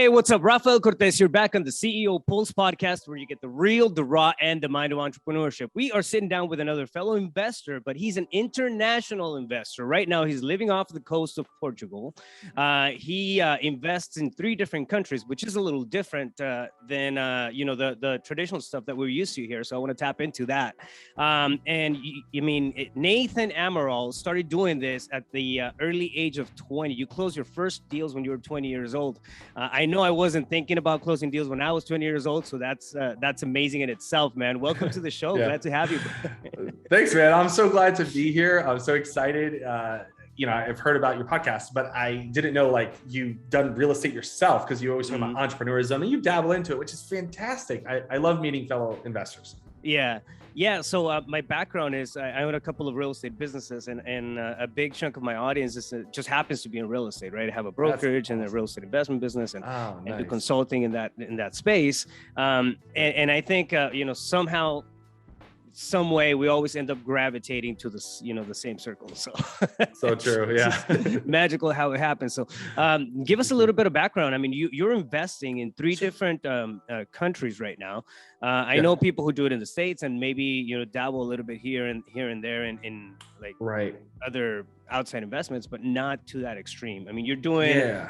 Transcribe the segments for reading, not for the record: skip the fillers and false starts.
Hey, what's up? Rafael Cortez here, back on the CEO Pulse podcast, where you get the real, the raw, and the mind of entrepreneurship. We are sitting down with another fellow investor, but he's an international investor. Right now, he's living off the coast of Portugal. He invests in 3 different countries, which is a little different than the traditional stuff that we're used to here. So I want to tap into that. Nathan Amaral started doing this at the early age of 20. You closed your first deals when you were 20 years old. I know I wasn't thinking about closing deals when I was 20 years old, so that's amazing in itself, man. Welcome to the show. Yeah. Glad to have you. Thanks, man. I'm so glad to be here. I'm so excited. I've heard about your podcast, but I didn't know you've done real estate yourself, because you always talk about entrepreneurism and you dabble into it, which is fantastic. I love meeting fellow investors. Yeah. So my background is I own a couple of real estate businesses, and a big chunk of my audience just happens to be in real estate, right? I have a brokerage and a real estate investment business, and do consulting in that space. And I think somehow, some way, we always end up gravitating to the same circle. So True. Yeah. Magical how it happens. So give us a little bit of background. I mean, you're investing in 3 different countries right now. I know people who do it in the States, and maybe dabble a little bit here and there in other outside investments, but not to that extreme. I mean, you're doing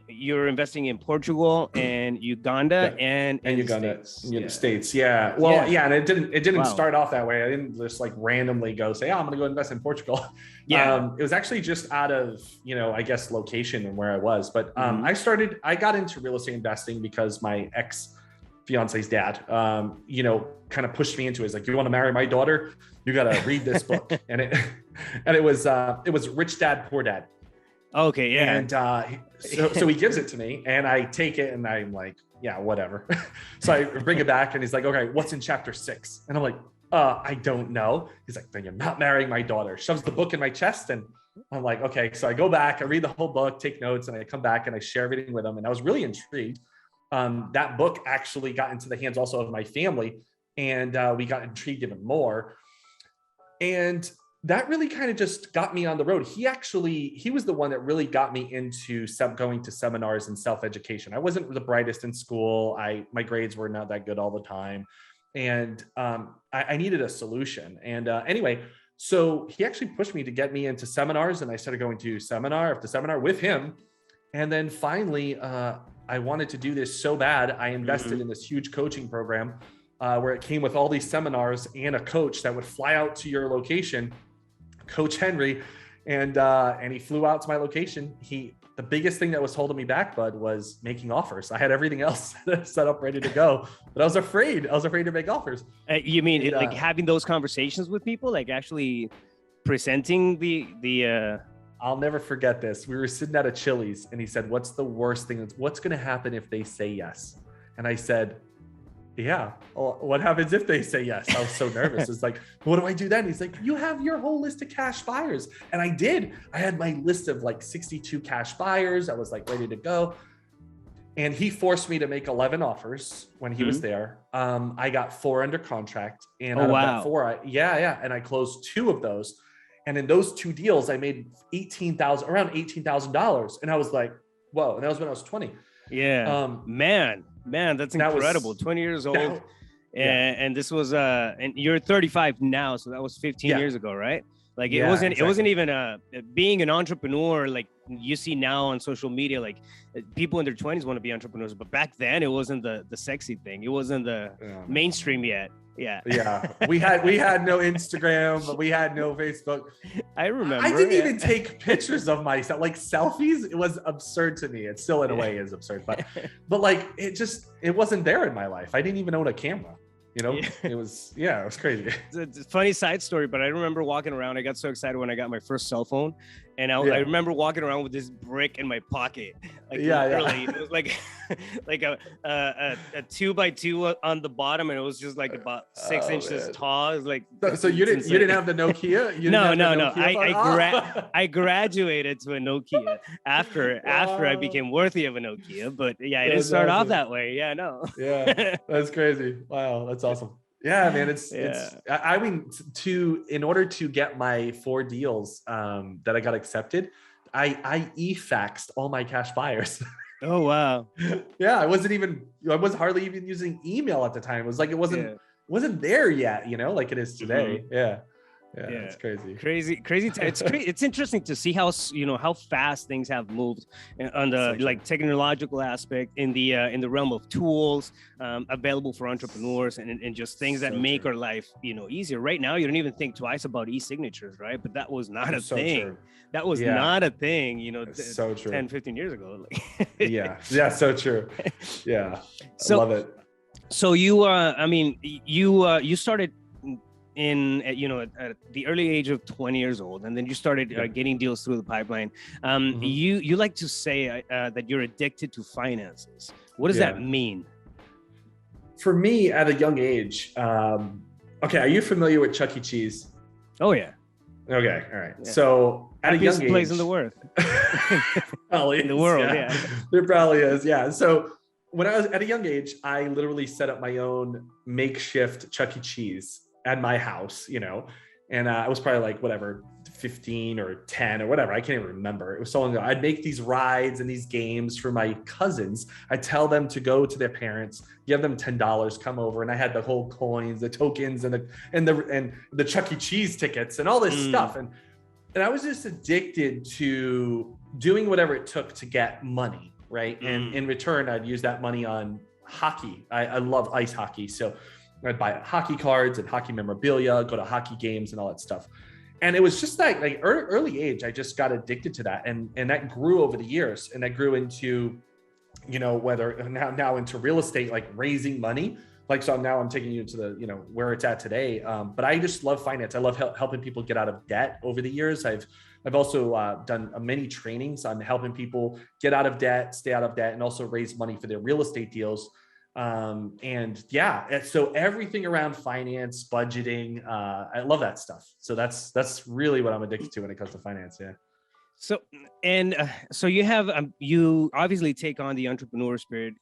you're investing in Portugal and Uganda and Uganda, States. States. Yeah. Well, and it didn't start off that way. I didn't just randomly go say, I'm going to go invest in Portugal. It was actually just out of, I guess, location and where I was. But I got into real estate investing because my ex-fiance's dad, kind of pushed me into it. He's like, you want to marry my daughter? You got to read this book. and it was Rich Dad, Poor Dad. Okay. Yeah. And so he gives it to me, and I take it, and I'm like, yeah, whatever. So I bring it back, and he's like, okay, what's in chapter 6? And I'm like, I don't know. He's like, then you're not marrying my daughter. Shoves the book in my chest, and I'm like, okay. So I go back, I read the whole book, take notes, and I come back and I share everything with him. And I was really intrigued. That book actually got into the hands also of my family, and we got intrigued even more. And that really kind of just got me on the road. He was the one that really got me into going to seminars and self-education. I wasn't the brightest in school. My grades were not that good all the time. And I needed a solution. And anyway, so he actually pushed me to get me into seminars, and I started going to seminar after seminar with him. And then finally, I wanted to do this so bad, I invested in this huge coaching program where it came with all these seminars and a coach that would fly out to your location, Coach Henry, and he flew out to my location. The biggest thing that was holding me back, bud, was making offers. I had everything else set up, ready to go, but I was afraid to make offers. You mean having those conversations with people, actually presenting the I'll never forget this. We were sitting at a Chili's, and he said, what's the worst thing? What's going to happen if they say yes? And I said, yeah. Well, what happens if they say yes? I was so nervous. It's like, what do I do then? He's like, you have your whole list of cash buyers. And I did. I had my list of 62 cash buyers. I was ready to go. And he forced me to make 11 offers when he was there. I got 4 under contract. And out of that 4, and I closed 2 of those. And in those 2 deals, I made around $18,000. And I was like, whoa. And that was when I was 20. Yeah. Man, that's incredible. 20 years old. And this was, and you're 35 now. So that was 15 years ago, right? It wasn't even being an entrepreneur, you see now on social media, people in their 20s want to be entrepreneurs, but back then it wasn't the sexy thing. It wasn't the mainstream yet. Yeah. We had no Instagram, but we had no Facebook. I remember. I didn't even take pictures of myself, selfies. It was absurd to me. It still in a way is absurd, but it wasn't there in my life. I didn't even own a camera. It was crazy. It's a funny side story, but I remember walking around. I got so excited when I got my first cell phone, and I remember walking around with this brick in my pocket. Literally, it was like a 2x2 on the bottom, and it was just about 6 inches tall. It was so you didn't have the Nokia? No. I graduated to a Nokia after I became worthy of a Nokia, but it didn't start off that way. Yeah, that's crazy. Wow, that's awesome. Yeah, man, in order to get my 4 deals that I got accepted, I e-faxed all my cash buyers. Oh, wow. Yeah, I was hardly even using email at the time. It was like, it wasn't there yet, like it is today. Yeah. Yeah, it's crazy. Crazy. It's interesting to see how how fast things have moved on the like technological aspect in the realm of tools available for entrepreneurs and just things that make our life easier. Right now, you don't even think twice about e-signatures, right? But that was not a thing. True. That was not a thing, so true. 10, 15 years ago. Yeah, so true. Yeah, I love it. So you, you started at the early age of 20 years old, and then you started getting deals through the pipeline. You like to say that you're addicted to finances. What does that mean? For me, at a young age, okay, are you familiar with Chuck E. Cheese? Oh yeah. Okay, all right. Yeah. So at a young age, place in the world. Probably in the world, yeah. There probably is, yeah. So when I was at a young age, I literally set up my own makeshift Chuck E. Cheese at my house, and I was probably like, whatever, 15 or 10 or whatever. I can't even remember. It was so long ago. I'd make these rides and these games for my cousins. I'd tell them to go to their parents, give them $10, come over. And I had the whole coins, the tokens and the Chuck E. Cheese tickets and all this stuff. And I was just addicted to doing whatever it took to get money. Right. And in return, I'd use that money on hockey. I love ice hockey. So I'd buy hockey cards and hockey memorabilia, go to hockey games and all that stuff. And it was just like early age, I just got addicted to that. And that grew over the years. And that grew into, whether now into real estate, like raising money. Like, so now I'm taking you to the, where it's at today. But I just love finance. I love helping people get out of debt over the years. I've also done many trainings on helping people get out of debt, stay out of debt, and also raise money for their real estate deals. So everything around finance, budgeting, I love that stuff. So that's really what I'm addicted to when it comes to finance. Yeah. So, so you have, you obviously take on the entrepreneur spirit,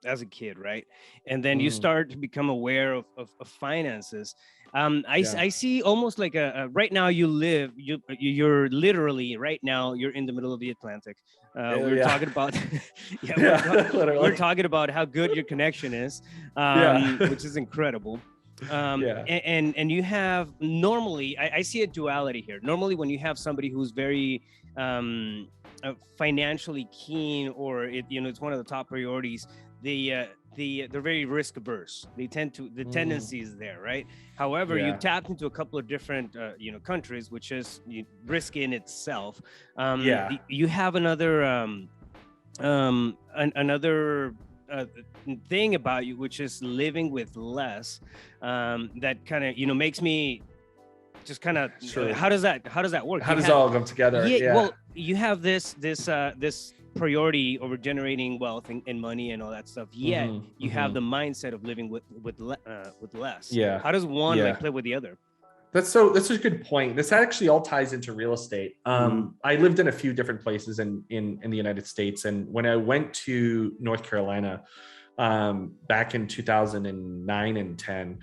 as a kid, right? And then you start to become aware of finances. I see almost like right now you're literally right now you're in the middle of the Atlantic. We're talking about we're talking about how good your connection is, which is incredible. And you have normally I see a duality here. Normally when you have somebody who's very financially keen, or it's one of the top priorities, they're very risk averse. They tend to, the tendency is there, right? However, you tapped into a couple of different countries, which is risky in itself. You have another thing about you, which is living with less, that kind of makes me just kind of how does that work? How does it all come together? Well, you have this priority over generating wealth and money and all that stuff, yet you have the mindset of living with less. How does one play with the other? That's a good point. This actually all ties into real estate. I lived in a few different places in the United States, and when I went to North Carolina back in 2009 and 10,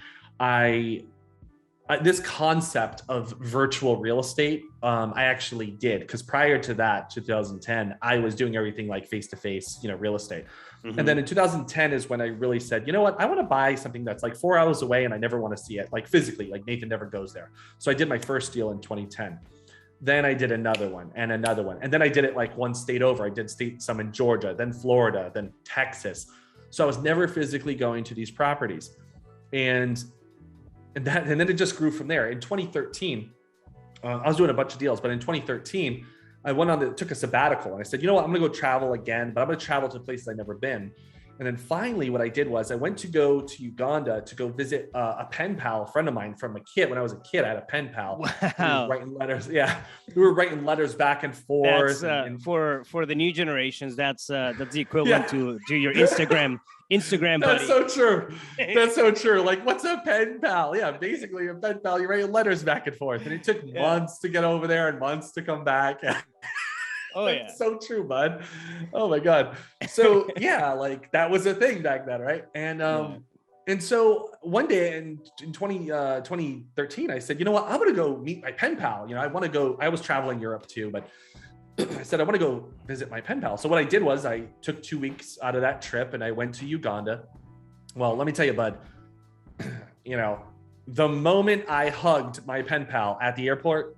this concept of virtual real estate, I actually did, because prior to that, 2010, I was doing everything like face-to-face, real estate. And then in 2010 is when I really said, you know what, I want to buy something that's like 4 hours away and I never want to see it, like physically, like Nathan never goes there. So I did my first deal in 2010. Then I did another one and another one. And then I did it like one state over. I did some in Georgia, then Florida, then Texas. So I was never physically going to these properties. And then it just grew from there. In 2013, I was doing a bunch of deals, but in 2013, I took a sabbatical, and I said, you know what, I'm gonna go travel again, but I'm gonna travel to places I've never been. And then finally, what I did was I went to go to Uganda to go visit a pen pal, a friend of mine from a kid. When I was a kid, I had a pen pal. Wow. We were writing letters. Yeah, we were writing letters back and forth. That's, for the new generations, that's the equivalent to your Instagram buddy. That's so true. That's so true. Like, what's a pen pal? Yeah, basically a pen pal. You write letters back and forth, and it took months to get over there and months to come back. Oh yeah, so true, bud. Oh my God. So like that was a thing back then, right? And and so one day in 2013, I said, you know what, I'm gonna go meet my pen pal. I want to go. I was traveling Europe too, but I said, I want to go visit my pen pal. So what I did was I took 2 weeks out of that trip and I went to Uganda. Well, let me tell you, bud, you know, the moment I hugged my pen pal at the airport,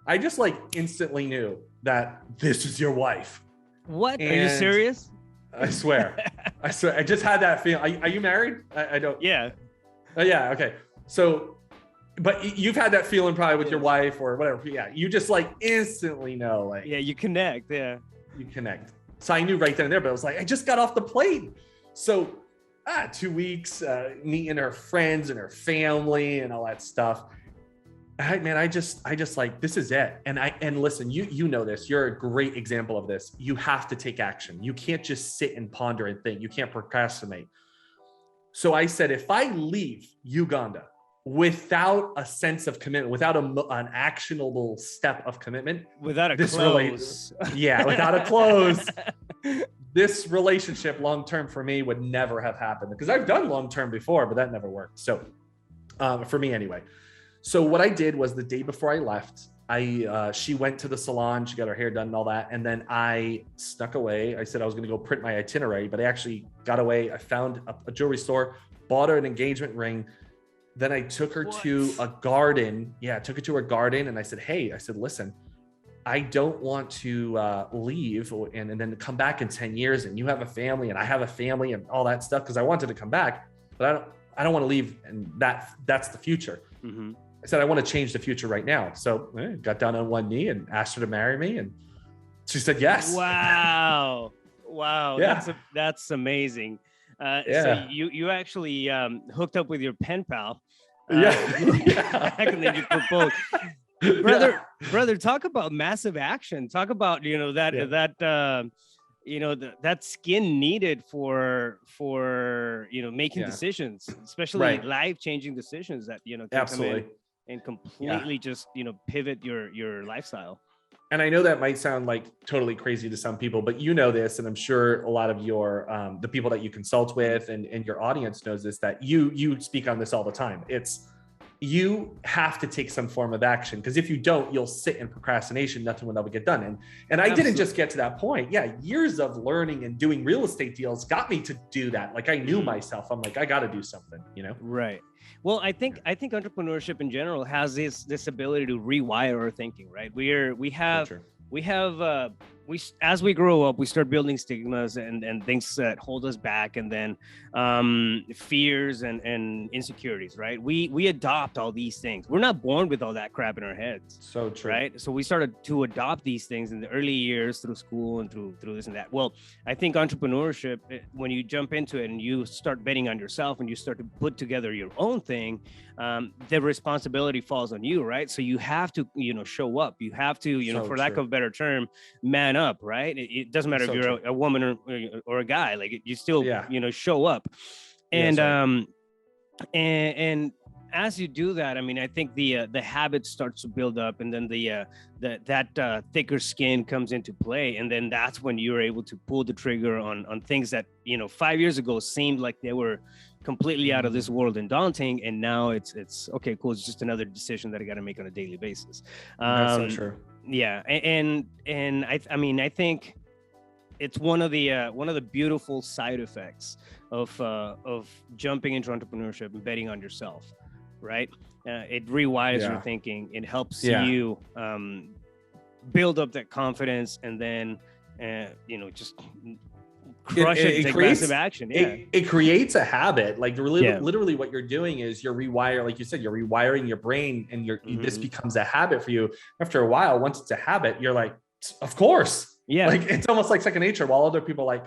I just like instantly knew that this is your wife. What? Are you serious? I swear. I swear. I just had that feeling. Are you married? I don't. Yeah. Oh, yeah. Okay. So, but you've had that feeling probably with your wife or whatever. Yeah. You just like instantly know, like. Yeah. You connect. Yeah. You connect. So I knew right then and there, but I was like, I just got off the plane. So 2 weeks, meeting her friends and her family and all that stuff. I just like, this is it. And listen, you know this, you're a great example of this. You have to take action. You can't just sit and ponder and think. You can't procrastinate. So I said, if I leave Uganda without a sense of commitment, without an actionable step of commitment, without a close, without a close, this relationship long-term for me would never have happened, because I've done long-term before, but that never worked. So for me anyway. So what I did was the day before I left, she went to the salon, she got her hair done and all that. And then I snuck away. I said I was going to go print my itinerary, but I actually got away. I found a jewelry store, bought her an engagement ring. Then I took her to a garden. Yeah, I took her to her garden and I said, hey, listen, I don't want to leave and then come back in 10 years and you have a family and I have a family and all that stuff. Cause I wanted to come back, but I don't want to leave. And that's the future. Mm-hmm. I said, I want to change the future right now. So I got down on one knee and asked her to marry me. And she said, yes. Wow. Wow. Yeah. That's amazing. So you actually hooked up with your pen pal. And then you proposed. Brother, talk about massive action. Talk about, that skin needed for making decisions, especially life-changing decisions that, can absolutely come in and completely just, pivot your lifestyle. And I know that might sound like totally crazy to some people, but you know this, and I'm sure a lot of your the people that you consult with and your audience knows this, that you speak on this all the time. It's, you have to take some form of action, because if you don't, you'll sit in procrastination. Nothing will ever get done. And I didn't just get to that point. Yeah, years of learning and doing real estate deals got me to do that. Like I knew myself. I'm like, I got to do something. Right. Well, I think entrepreneurship in general has this ability to rewire our thinking. Right. As we grow up, we start building stigmas and things that hold us back, and then fears and insecurities, right? We adopt all these things. We're not born with all that crap in our heads. So true. Right? So we started to adopt these things in the early years through school and through this and that. Well, I think entrepreneurship, when you jump into it and you start betting on yourself and you start to put together your own thing, the responsibility falls on you, right? So you have to, show up. You have to, for lack of a better term, man up, right? It doesn't matter if you're a woman or a guy, like you still, show up. And, and as you do that, I mean, I think the habit starts to build up, and then that thicker skin comes into play. And then that's when you're able to pull the trigger on things that, 5 years ago seemed like they were completely out of this world and daunting. And now it's okay, cool. It's just another decision that I got to make on a daily basis. That's so true. Yeah. And I think it's one of the beautiful side effects of jumping into entrepreneurship and betting on yourself, right? It rewires your thinking. It helps you build up that confidence, and then just crush it take massive action. It creates a habit. Like literally what you're doing is you're like you said, you're rewiring your brain, and this becomes a habit for you. After a while, once it's a habit, you're like, of course. Yeah. Like it's almost like second nature, while other people are like,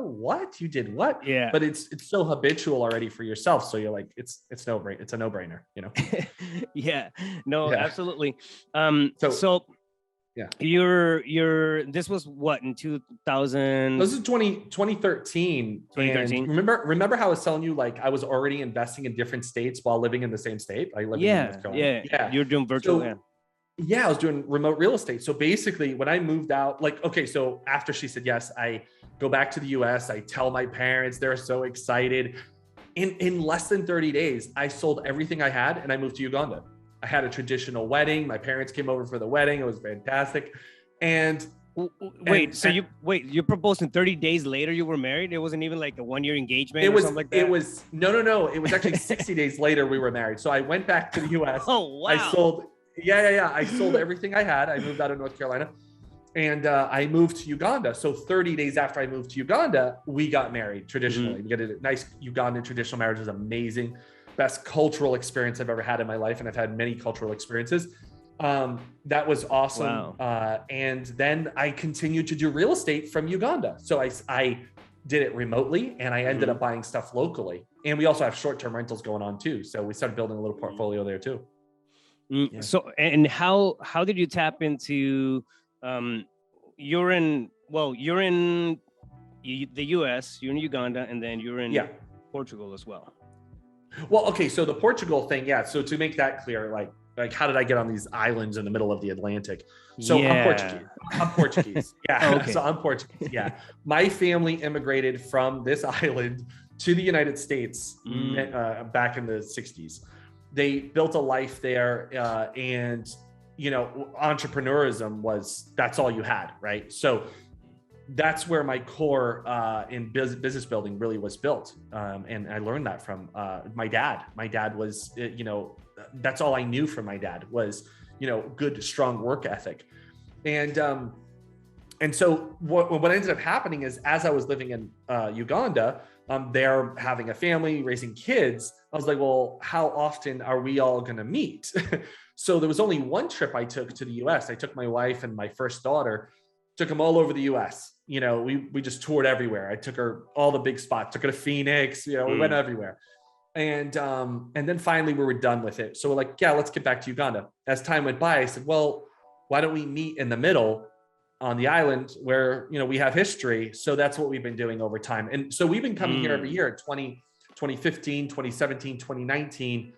what? You did what? Yeah. But it's so habitual already for yourself. So you're like, it's a no-brainer, Yeah. No, absolutely. So this was what, in 2000? This is 2013. 2013. Remember how I was telling you, like I was already investing in different states while living in the same state? I lived in North Carolina. Yeah. You're doing virtual. Yeah, I was doing remote real estate. So basically when I moved out, so after she said yes, I go back to the US, I tell my parents, they're so excited. In less than 30 days, I sold everything I had and I moved to Uganda. I had a traditional wedding. My parents came over for the wedding. It was fantastic. And Wait, so you proposed and 30 days later you were married? It wasn't even like a 1-year engagement or something like that? It was, no. It was actually 60 days later we were married. So I went back to the US. Oh, wow. I sold, I sold everything I had. I moved out of North Carolina and I moved to Uganda. So 30 days after I moved to Uganda, we got married traditionally. We got a nice Ugandan traditional marriage. It was amazing. Best cultural experience I've ever had in my life. And I've had many cultural experiences. That was awesome. Wow. And then I continued to do real estate from Uganda. So I did it remotely and I ended up buying stuff locally. And we also have short-term rentals going on too. So we started building a little portfolio there too. Yeah. So, and how did you tap into, you're in the US, you're in Uganda, and then you're in Portugal as well. Well, okay. So the Portugal thing. Yeah. So to make that clear, like how did I get on these islands in the middle of the Atlantic? So I'm Portuguese. Yeah. Oh, okay. So I'm Portuguese. Yeah. My family immigrated from this island to the United States back in the 60s. They built a life there and, entrepreneurism that's all you had, right? So that's where my core in business building really was built. And I learned that from my dad. My dad was, that's all I knew from my dad was, good, strong work ethic. And so what ended up happening is as I was living in Uganda, they're having a family, raising kids. I was like, well, how often are we all going to meet? So there was only one trip I took to the US. I took my wife and my first daughter, took them all over the US. We just toured everywhere. I took her all the big spots, took her to Phoenix, we went everywhere. And then finally we were done with it. So we're like, yeah, let's get back to Uganda. As time went by, I said, well, why don't we meet in the middle on the island where, we have history. So that's what we've been doing over time. And so we've been coming here every year, 2015, 2017, 2019,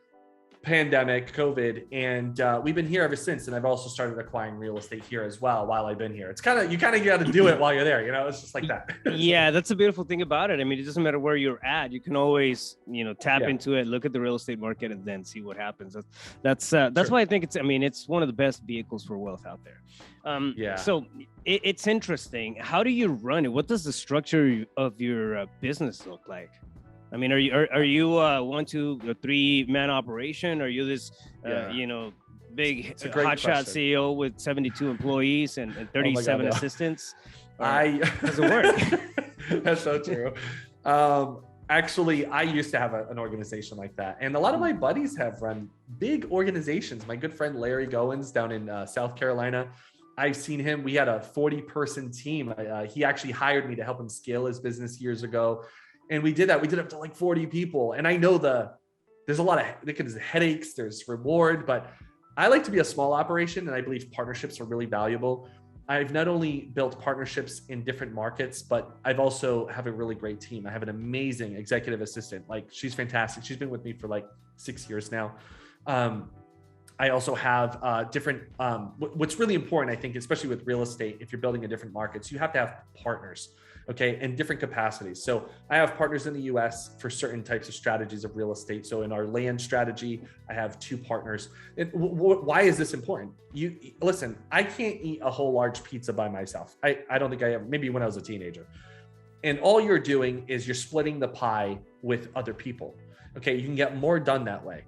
pandemic, COVID. And we've been here ever since. And I've also started acquiring real estate here as well while I've been here. It's you got to do it while you're there. It's just like that. Yeah, that's the beautiful thing about it. I mean, it doesn't matter where you're at. You can always, tap into it, look at the real estate market and then see what happens. That's why I think it's one of the best vehicles for wealth out there. So it's interesting. How do you run it? What does the structure of your business look like? I mean, are you 1, 2, 3-man operation? Are you this, big hotshot CEO with 72 employees and 37 assistants? Does it work? That's so true. Actually, I used to have an organization like that. And a lot of my buddies have run big organizations. My good friend, Larry Goins down in South Carolina, I've seen him. We had a 40-person team. He actually hired me to help him scale his business years ago. And we did that. We did up to like 40 people. And I know there's a lot of there's headaches, there's reward, but I like to be a small operation. And I believe partnerships are really valuable. I've not only built partnerships in different markets, but I've also have a really great team. I have an amazing executive assistant. Like she's fantastic. She's been with me for like 6 years now. I also have different, what's really important, I think, especially with real estate, if you're building in different markets, you have to have partners, okay, in different capacities. So I have partners in the US for certain types of strategies of real estate. So in our land strategy, I have 2 partners. Why is this important? Listen, I can't eat a whole large pizza by myself. I don't think I ever, maybe when I was a teenager. And all you're doing is you're splitting the pie with other people. Okay, you can get more done that way.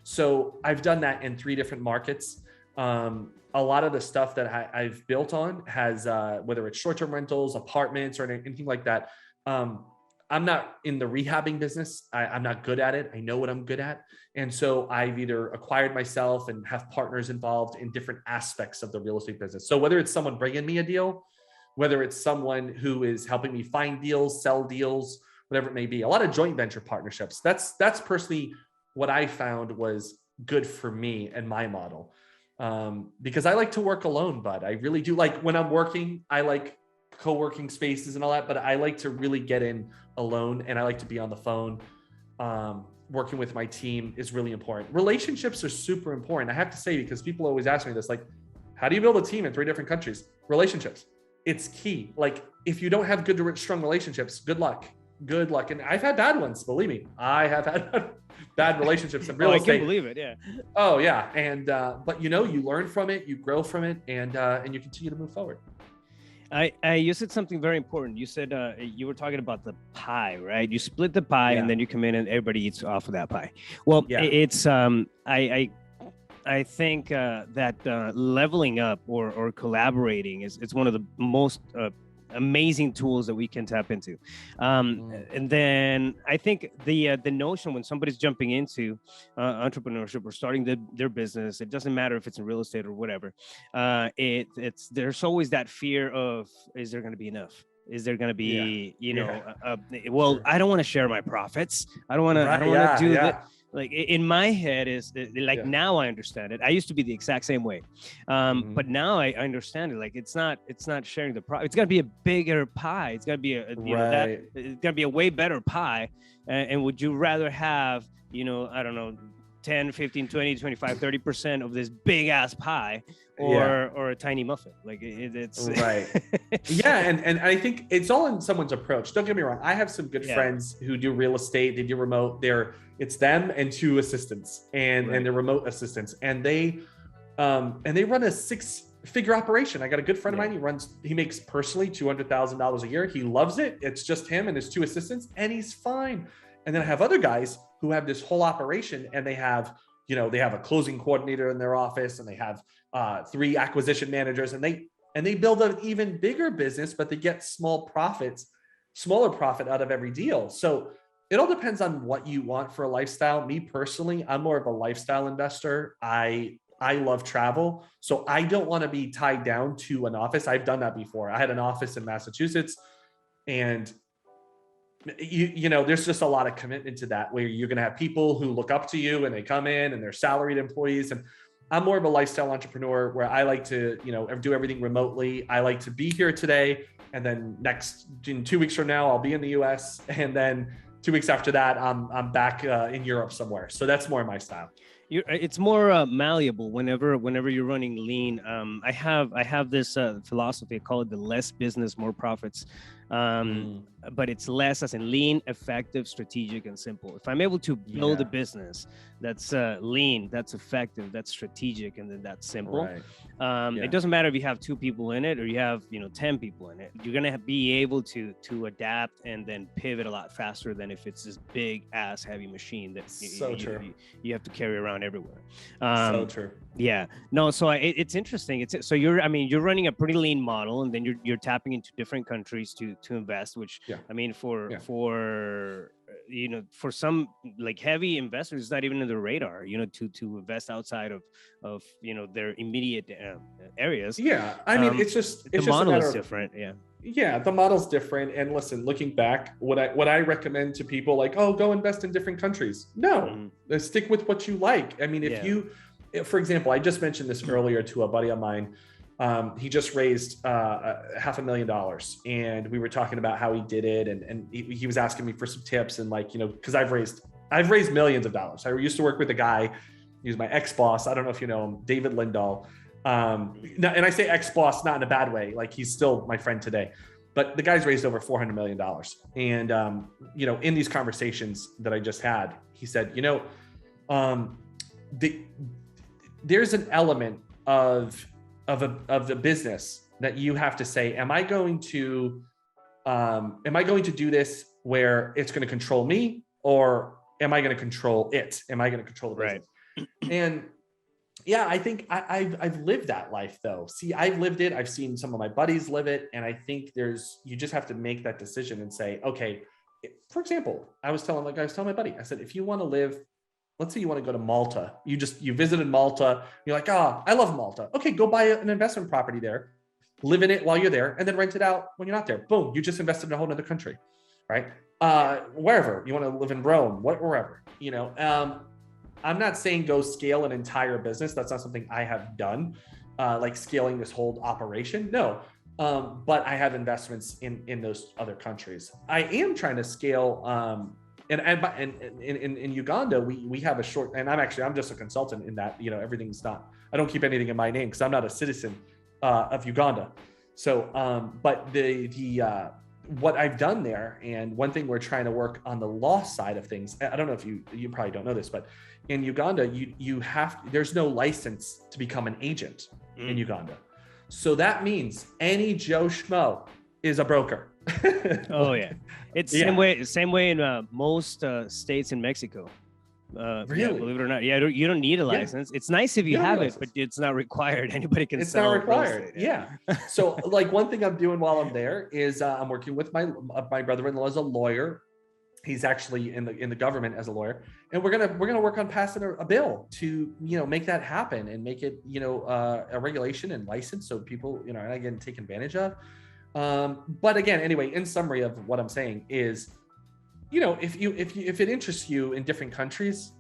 So I've done that in 3 different markets. A lot of the stuff that I've built on has, whether it's short-term rentals, apartments, or anything like that. I'm not in the rehabbing business. I'm not good at it. I know what I'm good at. And so I've either acquired myself and have partners involved in different aspects of the real estate business. So whether it's someone bringing me a deal, whether it's someone who is helping me find deals, sell deals, whatever it may be, a lot of joint venture partnerships. That's personally what I found was good for me and my model. Because I like to work alone, bud. I really do. Like when I'm working, I like co-working spaces and all that, but I like to really get in alone and I like to be on the phone. Working with my team is really important. Relationships are super important. I have to say, because people always ask me this, like, how do you build a team in 3 different countries? Relationships. It's key. Like if you don't have good, strong relationships, good luck. Good luck. And I've had bad ones, believe me. I have had bad relationships in real estate. I can believe it. Yeah. Oh yeah. And, but you learn from it, you grow from it, and you continue to move forward. You said something very important. You said you were talking about the pie, right? You split the pie and then you come in and everybody eats off of that pie. Well, it's I think that leveling up or collaborating is one of the most amazing tools that we can tap into. And then I think the notion when somebody's jumping into entrepreneurship or starting their business, it doesn't matter if it's in real estate or whatever, there's always that fear of, is there going to be enough? Is there going to be, well, I don't want to share my profits. I don't want to do that. Like in my head is like, now I understand it. I used to be the exact same way. But now I understand it. Like it's not sharing the profit. It's got to be a bigger pie. It's got to be it's got to be a way better pie. And would you rather have, I don't know, 10, 15, 20, 25, 30% of this big ass pie or a tiny muffin? Like it's right. And I think it's all in someone's approach. Don't get me wrong. I have some good friends who do real estate. They do remote. It's them and two assistants and they're remote assistants, and they run a 6-figure operation. I got a good friend of mine. He makes personally $200,000 a year. He loves it. It's just him and his two assistants, and he's fine. And then I have other guys who have this whole operation, and they have a closing coordinator in their office, and they have 3 acquisition managers, and they build an even bigger business, but they get smaller profit out of every deal. So it all depends on what you want for a lifestyle. Me personally, I'm more of a lifestyle investor. I love travel, so I don't want to be tied down to an office. I've done that before. I had an office in Massachusetts, and there's just a lot of commitment to that, where you're going to have people who look up to you and they come in and they're salaried employees. And I'm more of a lifestyle entrepreneur where I like to, do everything remotely. I like to be here today, and then in 2 weeks from now, I'll be in the U.S. And then 2 weeks after that, I'm back in Europe somewhere. So that's more my style. It's more malleable whenever you're running lean. I have this philosophy. I call it the less business, more profits. But it's less as in lean, effective, strategic, and simple. If I'm able to build a business that's lean, that's effective, that's strategic, and then that's simple, it doesn't matter if you have 2 people in it or you have 10 people in it. You're gonna be able to adapt and then pivot a lot faster than if it's this big ass heavy machine that you have to carry around everywhere. So true. Yeah. No. So it's interesting. So you're running a pretty lean model, and then you're tapping into different countries to invest, which for some like heavy investors, it's not even in their radar, to invest outside of their immediate areas. It's the model is different. The model's different. And listen, looking back, what I recommend to people, like, go invest in different countries. No, stick with what you like. I mean, for example, I just mentioned this earlier to a buddy of mine. He just raised $500,000, and we were talking about how he did it, and he was asking me for some tips, and because I've raised millions of dollars. I used to work with a guy. He was my ex-boss. I don't know if you know him, David Lindahl. And I say ex-boss not in a bad way. Like, he's still my friend today, but the guy's raised over $400 million. And in these conversations that I just had, he said, there's an element of the business that you have to say, am I going to do this where it's going to control me, or am I going to control it? Am I going to control the business? Right. And I think I've lived that life though. See, I've lived it. I've seen some of my buddies live it. And I think you just have to make that decision and say, okay, for example, I was telling my buddy, I said, if you want to live, let's say you want to go to Malta. You visited Malta. You're like, I love Malta. Okay, go buy an investment property there, live in it while you're there, and then rent it out when you're not there. Boom, you just invested in a whole other country, right? Wherever you want to live in Rome, wherever, I'm not saying go scale an entire business. That's not something I have done, like scaling this whole operation. No, but I have investments in those other countries. I am trying to scale. And in Uganda, we have a short, and I'm just a consultant in that, everything's not, I don't keep anything in my name because I'm not a citizen of Uganda. So, but what I've done there, and one thing we're trying to work on the law side of things. I don't know if you probably don't know this, but in Uganda, there's no license to become an agent in Uganda. So that means any Joe Schmo is a broker. Oh yeah, it's same way in most states in Mexico. Really? Yeah, believe it or not, you don't need a license. It's nice if you have it, but it's not required. Anybody can it's sell. Not required. Yeah. So like one thing I'm doing while I'm there is I'm working with my brother-in-law as a lawyer. He's actually in the government as a lawyer, and we're gonna work on passing a bill to make that happen and make it a regulation and license so people and again take advantage of. But again, anyway, in summary of what I'm saying is, if it interests you in different countries,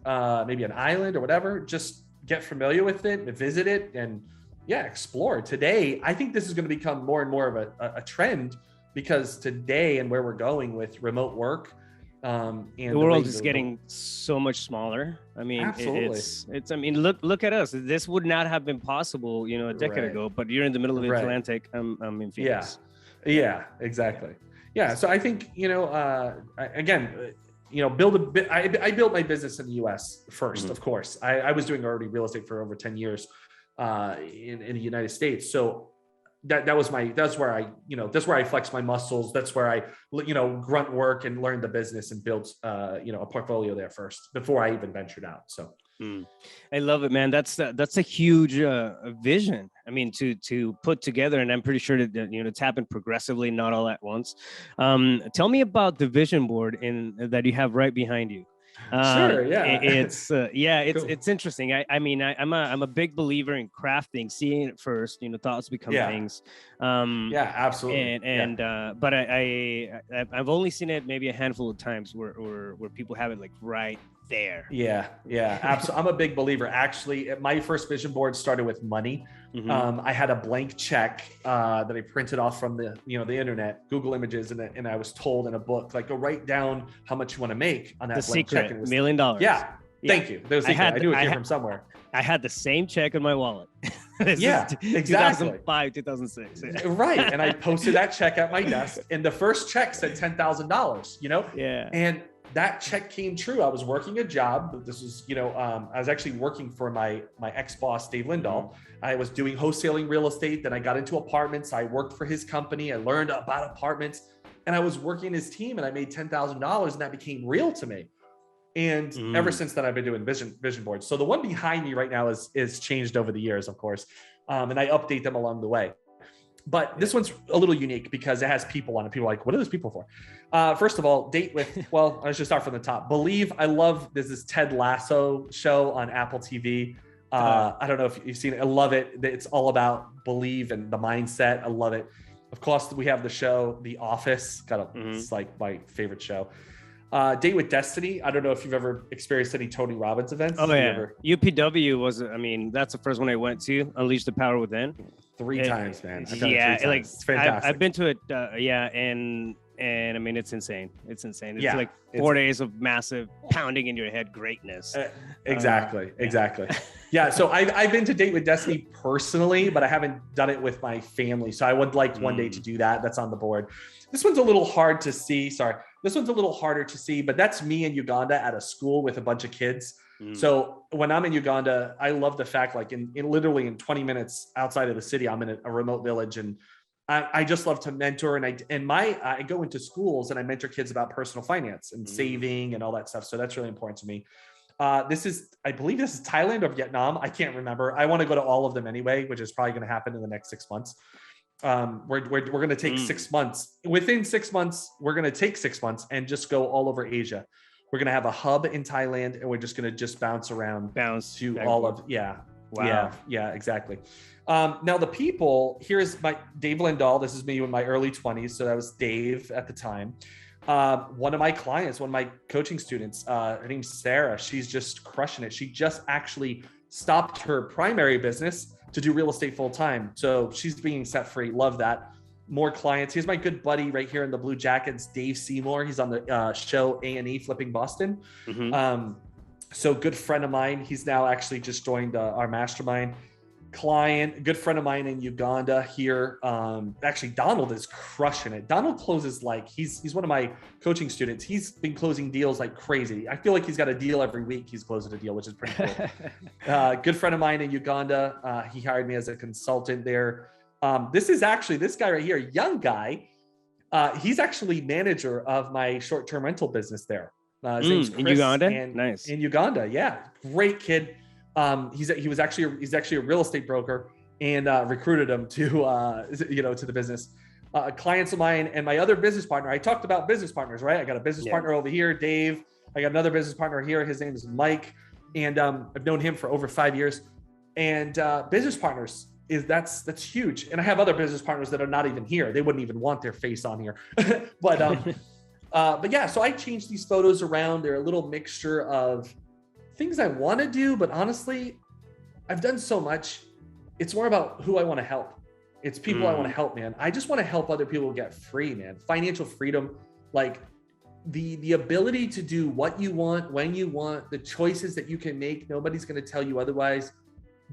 maybe an island or whatever, just get familiar with it, visit it, and explore. Today, I think this is going to become more and more of a trend, because today and where we're going with remote work, and the world is getting so much smaller. I mean, absolutely. it's I mean, look at us. This would not have been possible, a decade ago. But you're in the middle of the Atlantic. I'm in Phoenix. Yeah, exactly. Yeah, so I think again, build a bit. I built my business in the U.S. first, of course. I was doing already real estate for over 10 years in the United States. So that's where I flex my muscles. That's where I grunt work and learn the business and build a portfolio there first before I even ventured out. So. I love it, man. That's a huge vision. I mean, to put together, and I'm pretty sure that it's happened progressively, not all at once. Tell me about the vision board that you have right behind you. Sure. Yeah. It's cool. It's interesting. I'm a big believer in crafting, seeing it first. Thoughts become things. Absolutely. But I've only seen it maybe a handful of times where people have it like right there. Yeah, absolutely. I'm a big believer. Actually, my first vision board started with money. I had a blank check that I printed off from the internet, Google Images, and I was told in a book, like, go write down how much you want to make on that blank check. $1 million. Yeah. Thank you. I knew it came from somewhere. I had the same check in my wallet. Exactly. 2005, 2006. Right. And I posted that check at my desk, and the first check said $10,000, Yeah. And that check came true. I was working a job. This was, I was actually working for my ex-boss, Dave Lindahl. I was doing wholesaling real estate. Then I got into apartments. I worked for his company. I learned about apartments, and I was working his team, and I made $10,000, and that became real to me. And ever since then, I've been doing vision boards. So the one behind me right now is changed over the years, of course. And I update them along the way. But this one's a little unique because it has people on it. People are like, what are those people for? First of all, I should start from the top. Believe, I love, there's this Ted Lasso show on Apple TV. I don't know if you've seen it. I love it. It's all about believe and the mindset. I love it. Of course, we have the show, The Office. It's like my favorite show. Date with Destiny. I don't know if you've ever experienced any Tony Robbins events. Oh yeah, UPW was. I mean, that's the first one I went to. Unleash the Power Within. 3 times, man. It's fantastic. I've been to it. And I mean, it's insane. It's like 4 days of massive pounding in your head greatness. Exactly. Yeah. So I've been to Date with Destiny personally, but I haven't done it with my family. So I would like one day to do that. That's on the board. This one's a little hard to see. This one's a little harder to see, but that's me in Uganda at a school with a bunch of kids. So when I'm in Uganda, I love the fact, like in literally in 20 minutes outside of the city, I'm in a remote village, and I just love to mentor. And I go into schools and I mentor kids about personal finance and saving and all that stuff. So that's really important to me. I believe this is Thailand or Vietnam. I can't remember. I want to go to all of them anyway, which is probably going to happen in the next 6 months. We're going to take 6 months. Within 6 months, we're going to take 6 months and just go all over Asia. We're going to have a hub in Thailand, and we're just going to bounce around to all of, Wow. Yeah, exactly. Now the people, here's Dave Lindahl. This is me in my early 20s. So that was Dave at the time. One of my clients, one of my coaching students, her name's Sarah. She's just crushing it. She just actually stopped her primary business to do real estate full time. So she's being set free. Love that. More clients. Here's my good buddy right here in the blue jackets, Dave Seymour. He's on the show A&E Flipping Boston. So good friend of mine. He's now actually just joined our mastermind. Client, good friend of mine in Uganda here. Actually, Donald is crushing it. Donald closes like he's one of my coaching students. He's been closing deals like crazy. I feel like he's got a deal every week. He's closing a deal, which is pretty cool. Good friend of mine in Uganda. He hired me as a consultant there. This is actually this guy right here, young guy. He's actually manager of my short-term rental business there. His name's Chris in Uganda. And Nice. in Uganda, yeah, great kid. He's actually a real estate broker, and recruited him to to the business. Clients of mine and my other business partner. I talked about business partners, right? I got a business partner over here, Dave. I got another business partner here. His name is Mike, and I've known him for over 5 years. And business partners that's huge. And I have other business partners that are not even here. They wouldn't even want their face on here. But yeah, so I changed these photos around. They're a little mixture of things I want to do, but honestly, I've done so much. It's more about who I want to help. It's people I want to help, man. I just want to help other people get free, man. Financial freedom, like the ability to do what you want, when you want, the choices that you can make. Nobody's going to tell you otherwise.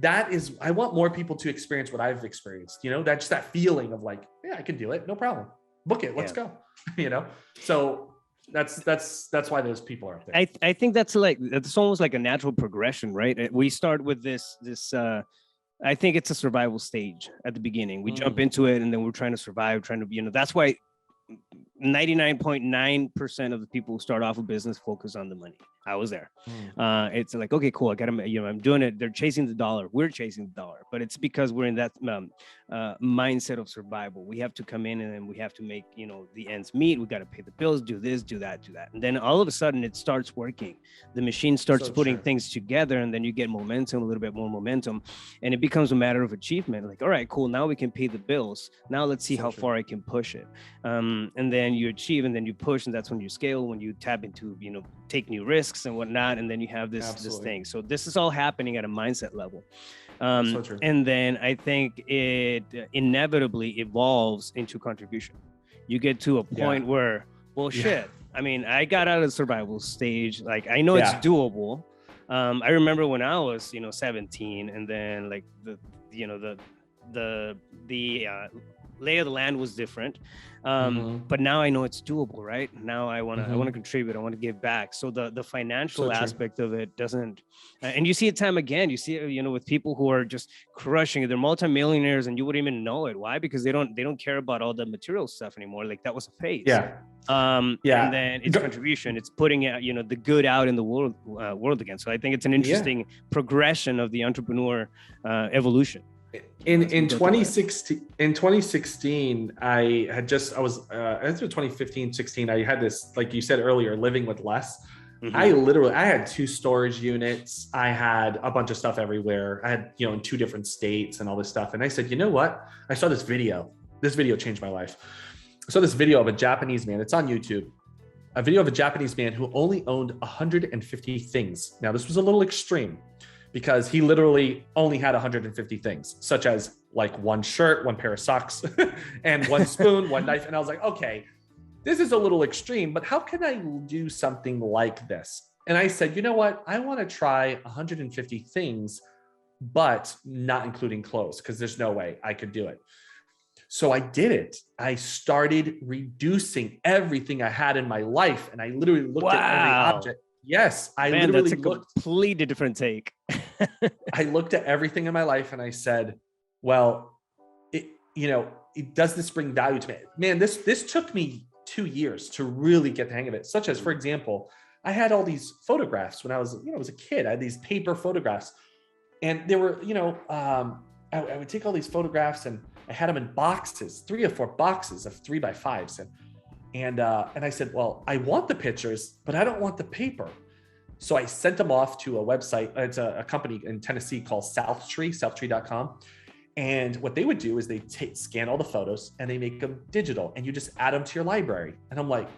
I want more people to experience what I've experienced. That's that feeling of like, yeah, I can do it. No problem. Book it. Let's go. So that's why those people are up there. I think that's almost like a natural progression, right? We start with this I think it's a survival stage at the beginning. We jump into it and then we're trying to survive, that's why 99.9% of the people who start off a business focus on the money. I was there. It's like, okay, cool. I got to, I'm doing it. They're chasing the dollar. We're chasing the dollar, but it's because we're in that mindset of survival. We have to come in and then we have to make, the ends meet. We got to pay the bills, do this, do that. And then all of a sudden it starts working. The machine starts putting things together, and then you get momentum, a little bit more momentum, and it becomes a matter of achievement. Like, all right, cool. Now we can pay the bills. Now let's see how far I can push it. And then you achieve, and then you push, and that's when you scale, when you tap into, take new risks and whatnot, and then you have this thing. So this is all happening at a mindset level. And then I think it inevitably evolves into contribution. You get to a point where, shit, I mean, I got out of the survival stage. Like, I know it's doable. I remember when I was, 17, and then like the lay of the land was different. But now I know it's doable, right? Now I want to contribute. I want to give back. So the financial aspect of it doesn't, and you see it time again. You see it, with people who are just crushing it. They're multimillionaires and you wouldn't even know it. Why? Because they don't care about all the material stuff anymore. Like, that was a phase. And then it's contribution. It's putting out, the good out in the world again. So I think it's an interesting progression of the entrepreneur evolution. In 2016, I was 2015, 16. I had this, like you said earlier, living with L.E.S. I had 2 storage units. I had a bunch of stuff everywhere. I had, in 2 different states and all this stuff. And I said, you know what? I saw this video. This video changed my life. I saw this video of a Japanese man. It's on YouTube. A video of a Japanese man who only owned 150 things. Now, this was a little extreme, because he literally only had 150 things, such as like 1 shirt, 1 pair of socks, and 1 spoon, 1 knife. And I was like, okay, this is a little extreme, but how can I do something like this? And I said, you know what? I want to try 150 things, but not including clothes, because there's no way I could do it. So I did it. I started reducing everything I had in my life. And I literally looked at every object. Yes, that's a completely different take. I looked at everything in my life and I said, well, does this bring value to me? Man, this took me 2 years to really get the hang of it. Such as, for example, I had all these photographs when I was, a kid. I had these paper photographs, and they were, I would take all these photographs and I had them in boxes, 3 or 4 boxes of 3x5s. And I said, well, I want the pictures, but I don't want the paper. So I sent them off to a website. It's a company in Tennessee called southtree.com. And what they would do is they scan all the photos and they make them digital, and you just add them to your library. And I'm like,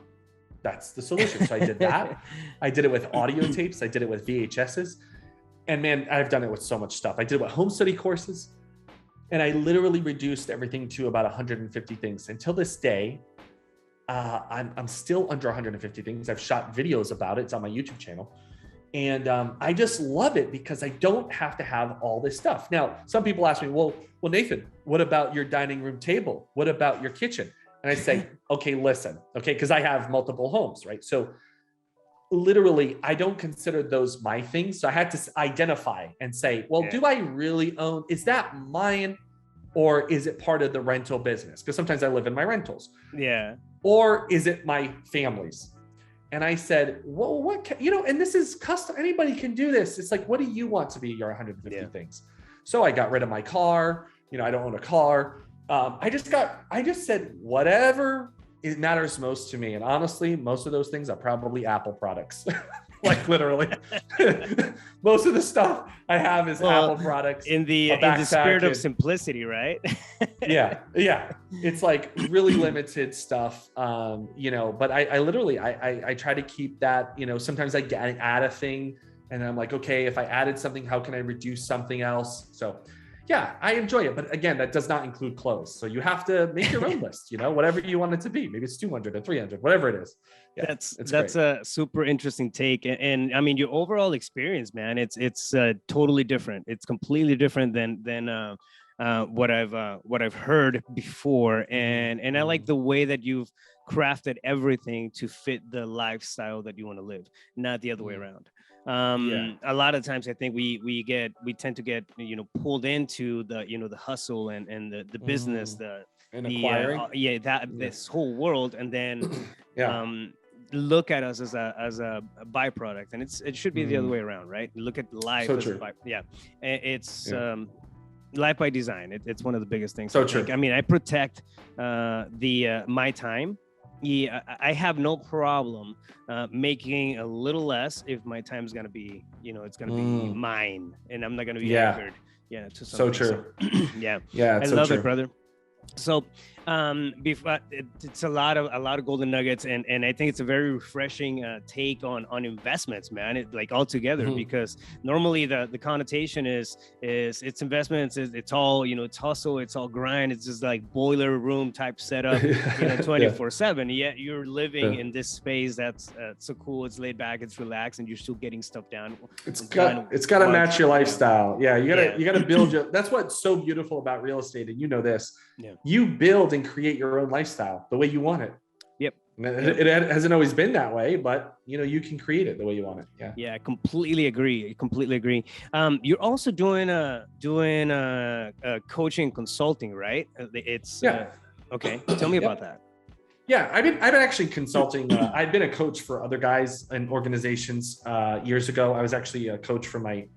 that's the solution. So I did that. I did it with audio tapes. I did it with VHSs. And man, I've done it with so much stuff. I did it with home study courses. And I literally reduced everything to about 150 things. Until this day, I'm still under 150 things. I've shot videos about it. It's on my YouTube channel. And I just love it because I don't have to have all this stuff. Now, some people ask me, well, Nathan, what about your dining room table? What about your kitchen? And I say, okay, listen, okay, because I have multiple homes, right? So literally, I don't consider those my things. So I had to identify and say, well, do I really own, is that mine? Or is it part of the rental business? Because sometimes I live in my rentals. Yeah. Or is it my family's? And I said, well, what can, and this is custom. Anybody can do this. It's like, what do you want to be your 150 things? So I got rid of my car. I don't own a car. I just said, whatever it matters most to me. And honestly, most of those things are probably Apple products. Like literally most of the stuff I have is Apple products in the spirit of simplicity, right? yeah. It's like really limited stuff. But I literally, I try to keep that, sometimes I add a thing and I'm like, okay, if I added something, how can I reduce something else? So yeah, I enjoy it. But again, that does not include clothes. So you have to make your own list, whatever you want it to be. Maybe it's 200 or 300, whatever it is. Yeah, that's a super interesting take. And I mean, your overall experience, man, it's totally different. It's completely different than what I've heard before. And I like the way that you've crafted everything to fit the lifestyle that you want to live, not the other way around. A lot of times I think we tend to get pulled into the hustle and the business, acquiring this whole world, and then look at us as a byproduct, and it should be the other way around, right? Look at life as a it's life by design. It's one of the biggest things. So true. I mean, I protect my time. Yeah, I have no problem making a little less if my time is going to be, it's going to be mine, and I'm not going to be anchored. Yeah, to something. So true. Yeah. Yeah, I love it, brother. So before it's a lot of golden nuggets, and I think it's a very refreshing take on investments, man. It like altogether, because normally the connotation is it's investments, it's all it's hustle, it's all grind, it's just like boiler room type setup, 24/7. Yet you're living in this space that's so cool. It's laid back, it's relaxed, and you're still getting stuff done. It's got to match your lifestyle. Yeah, you gotta build your. That's what's so beautiful about real estate, and this. Yeah. You build and create your own lifestyle the way you want it. Yep. It hasn't always been that way, but you can create it the way you want it. Yeah. Yeah, I completely agree. You're also doing coaching consulting, right? It's okay. Tell me about that. Yeah, I've been actually consulting. I've been a coach for other guys and organizations years ago. I was actually a coach for my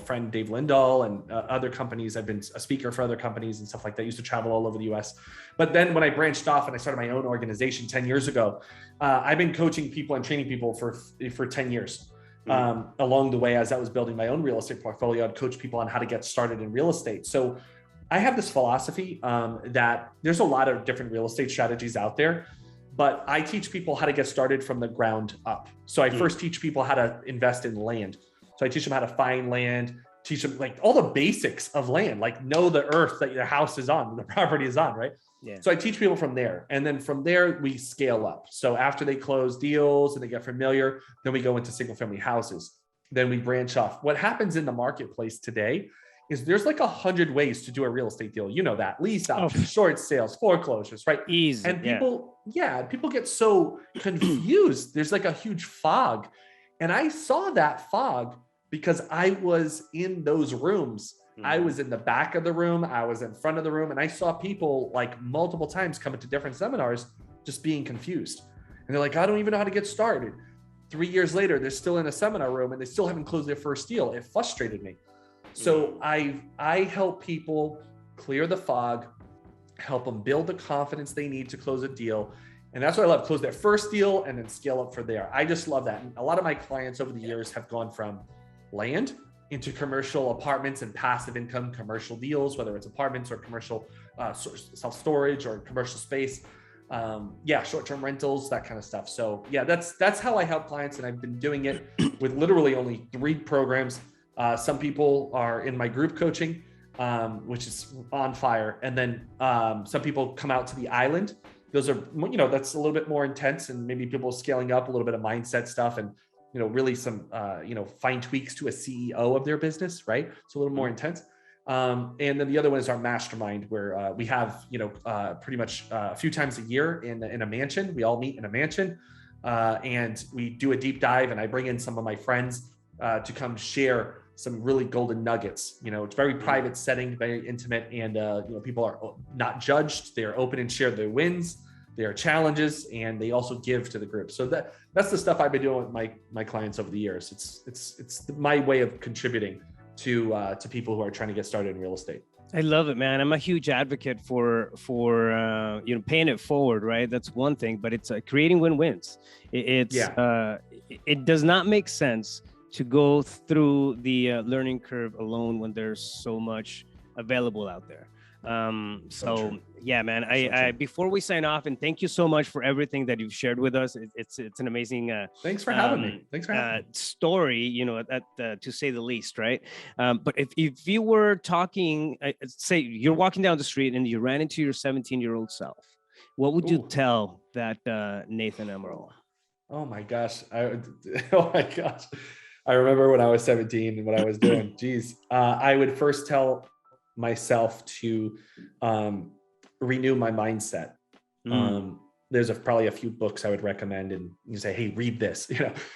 friend Dave Lindahl and other companies. I've been a speaker for other companies and stuff like that. I used to travel all over the US. But then when I branched off and I started my own organization 10 years ago, I've been coaching people and training people for 10 years. Along the way, as I was building my own real estate portfolio, I'd coach people on how to get started in real estate. So I have this philosophy that there's a lot of different real estate strategies out there, but I teach people how to get started from the ground up. So I first teach people how to invest in land. So I teach them how to find land, teach them like all the basics of land, like know the earth that your house is on, the property is on, right? Yeah. So I teach people from there. And then from there, we scale up. So after they close deals and they get familiar, then we go into single family houses. Then we branch off. What happens in the marketplace today is there's like 100 ways to do a real estate deal. That lease options, short sales, foreclosures, right? Easy. And people get so confused. There's like a huge fog. And I saw that fog because I was in those rooms. I was in the back of the room. I was in front of the room. And I saw people like multiple times coming to different seminars, just being confused. And they're like, I don't even know how to get started. 3 years later, they're still in a seminar room and they still haven't closed their first deal. It frustrated me. So I help people clear the fog, help them build the confidence they need to close a deal. And that's what I love, close their first deal and then scale up from there. I just love that. And a lot of my clients over the years have gone from land into commercial apartments and passive income commercial deals, whether it's apartments or commercial self-storage or commercial space. Short-term rentals, that kind of stuff. So yeah, that's how I help clients. And I've been doing it with literally only 3 programs. Some people are in my group coaching, which is on fire. And then some people come out to the island. Those are, that's a little bit more intense, and maybe people scaling up a little bit of mindset stuff and, really some, fine tweaks to a CEO of their business, right? It's a little more intense. And then the other one is our mastermind, where we have, pretty much a few times a year in a mansion. We all meet in a mansion and we do a deep dive, and I bring in some of my friends to come share some really golden nuggets. It's very private setting, very intimate, and people are not judged. They are open and share their wins, their challenges, and they also give to the group. So that's the stuff I've been doing with my clients over the years. It's my way of contributing to people who are trying to get started in real estate. I love it, man. I'm a huge advocate for paying it forward, right? That's one thing, but it's creating win-wins. It does not make sense to go through the learning curve alone when there's so much available out there. Yeah, man, I before we sign off, and thank you so much for everything that you've shared with us. It's an amazing thanks for having me. Thanks for having me. Story, to say the least, right? But if you were talking, say you're walking down the street and you ran into your 17-year-old self, what would you tell that Nathan Amaral? Oh my gosh. I remember when I was 17 and what I was doing. Geez. I would first tell myself to renew my mindset. There's probably a few books I would recommend, and you say, hey, read this,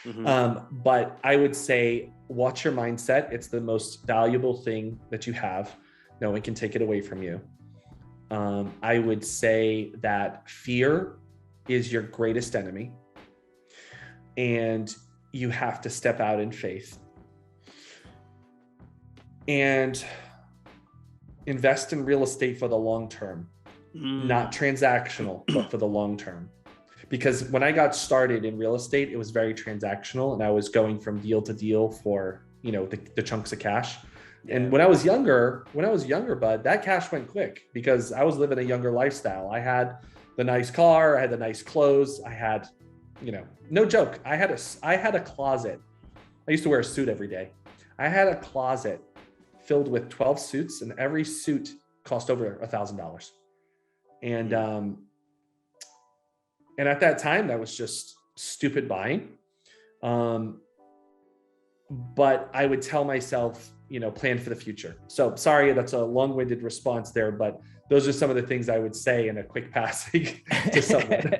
but I would say, watch your mindset. It's the most valuable thing that you have. No one can take it away from you. I would say that fear is your greatest enemy, and you have to step out in faith and invest in real estate for the long term, not transactional, but for the long term. Because when I got started in real estate, it was very transactional, and I was going from deal to deal for, the chunks of cash. Yeah. And when I was younger, bud, that cash went quick because I was living a younger lifestyle. I had the nice car, I had the nice clothes, I had, no joke. I had a closet. I used to wear a suit every day. I had a closet filled with 12 suits, and every suit cost over $1,000. And at that time, that was just stupid buying. But I would tell myself, plan for the future. So sorry, that's a long-winded response there, but those are some of the things I would say in a quick passing to someone.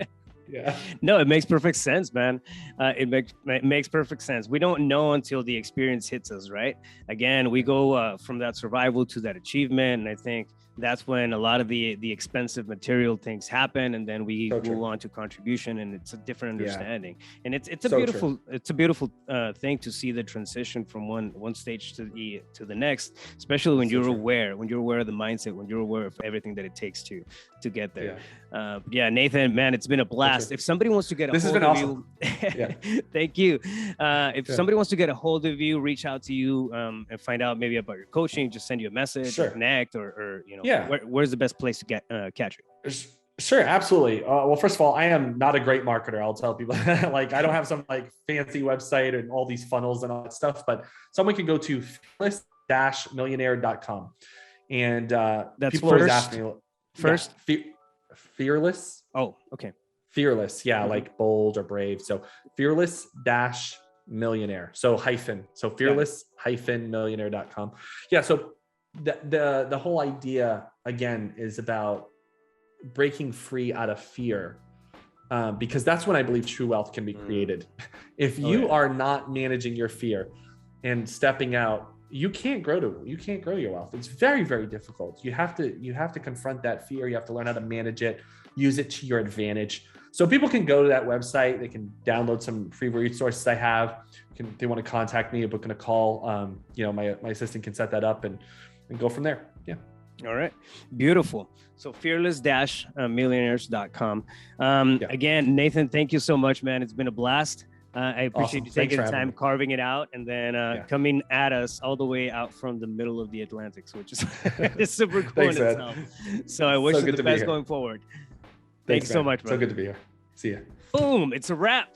Yeah. No, it makes perfect sense, man. It makes perfect sense. We don't know until the experience hits us, right? Again, we go from that survival to that achievement. And I think that's when a lot of the expensive material things happen, and then we move on to contribution, and it's a different understanding. Yeah. And it's a beautiful thing to see the transition from one stage to the next, especially when you're aware of the mindset, when you're aware of everything that it takes to get there. Yeah. Nathan, man, it's been a blast. If somebody wants to get a hold of you, thank you. If somebody wants to get a hold of you, reach out to you and find out maybe about your coaching, just send you a message, or connect, or where's the best place to catch you? Sure, absolutely. Well, first of all, I am not a great marketer. I'll tell people like I don't have some like fancy website and all these funnels and all that stuff, but someone can go to fearless-millionaire.com. And that's people always ask me first. Fearless. Oh, okay. Fearless. Yeah. Mm-hmm. Like bold or brave. So fearless-millionaire. So fearless-millionaire.com. Yeah. So the whole idea again is about breaking free out of fear, because that's when I believe true wealth can be created. If you are not managing your fear and stepping out, you can't grow your wealth. It's very, very difficult. You have to confront that fear. You have to learn how to manage it, use it to your advantage. So people can go to that website. They can download some free resources I have. They want to contact me, book in a call. My assistant can set that up and go from there. Yeah. All right. Beautiful. So fearless-millionaires.com. Again, Nathan, thank you so much, man. It's been a blast. I appreciate you taking the time, carving it out, and then coming at us all the way out from the middle of the Atlantic, which is it's super cool in itself. So I wish you the best going forward. Thanks so much, bro. So good to be here. See ya. Boom. It's a wrap.